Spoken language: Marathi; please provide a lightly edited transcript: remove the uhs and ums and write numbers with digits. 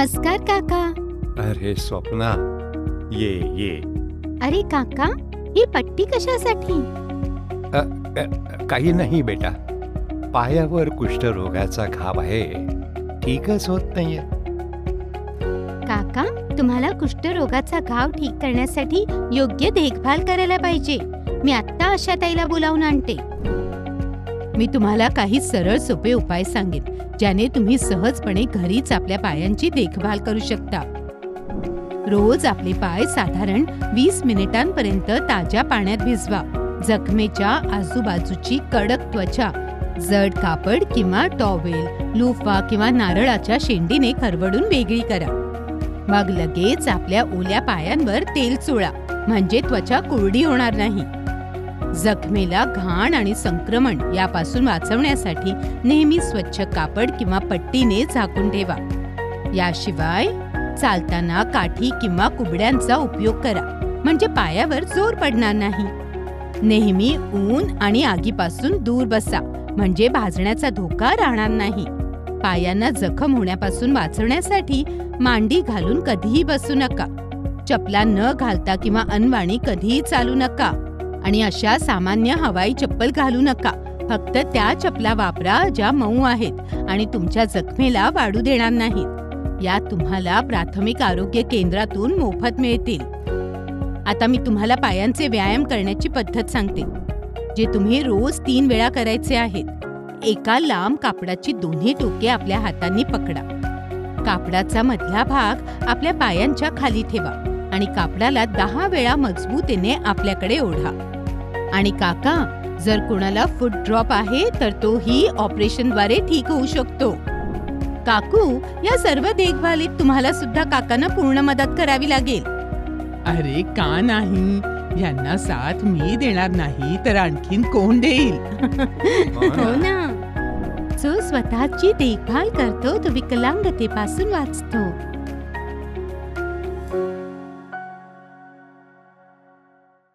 नमस्कार काका. अरे स्वप्ना, ये ये. अरे काका, ही पट्टी कशासाठी? काही नाही बेटा, पायावर कुष्ठरोगाचा घाव आहे, ठीकच होत नाहीये. काका, तुम्हाला कुष्ठरोगाचा घाव ठीक करण्यासाठी योग्य देखभाल करायला पाहिजे. मी आत्ता आशाताईला बोलावून आणते. मी तुम्हाला काही सरळ सोपे उपाय सांगेन, ज्याने तुम्ही सहजपणे घरीच आपल्या पायांची देखभाल करू शकता. रोज आपले पाय साधारण 20 मिनिटांपर्यंत ताज्या पाण्यात भिजवा. जखमेच्या आजूबाजूची कडक त्वचा जड कापड किंवा टॉवेल, लुफा किंवा नारळाच्या शेंडीने खरवडून वेगळी करा. मग लगेच आपल्या ओल्या पायांवर तेल चोळा, म्हणजे त्वचा कोरडी होणार नाही. जखमेला घाण आणि संक्रमण यापासून वाचवण्यासाठी नेहमी स्वच्छ कापड किंवा पट्टीने झाकून ठेवा. याशिवाय चालताना काठी किंवा कुबड्यांचा उपयोग करा, म्हणजे पायावर जोर पडणार नाही. नेहमी ऊन आणि आगीपासून दूर बसा, म्हणजे भाजण्याचा धोका राहणार नाही. पायांना जखम होण्यापासून वाचवण्यासाठी मांडी घालून कधीही बसू नका. चपला न घालता किंवा अनवाणी कधीही चालू नका. आणि अशा सामान्य हवाई चप्पल घालू नका. फक्त त्या चपला वापरा ज्या मऊ आहेत आणि तुमच्या जखमेला वाढू देणार नाहीत. या तुम्हाला प्राथमिक आरोग्य केंद्रातून मोफत मिळतील. आता मी तुम्हाला पायांचे व्यायाम करण्याची पद्धत सांगते, जे तुम्ही रोज 3 वेळा करायचे आहेत. एका लांब कापडाची दोन्ही टोके आपल्या हातांनी पकडा. कापडाचा मधला भाग आपल्या पायांच्या खाली ठेवा आणि कापडाला 10 वेळा मजबूतीने आपल्याकडे ओढा. आणि काका, जर कोणाला फूट ड्रॉप आहे तर तोही ऑपरेशनद्वारे ठीक होऊ शकतो. काकू, या सर्व देखभालीत तुम्हाला सुद्धा काकांना पूर्ण मदत करावी लागेल. अरे का नाही, यांना साथ मी देणार नाही तर आणखीन कोण देईल. हो ना, जो स्वतःची देखभाल करतो तो विकलांगतेपासून वाचतो.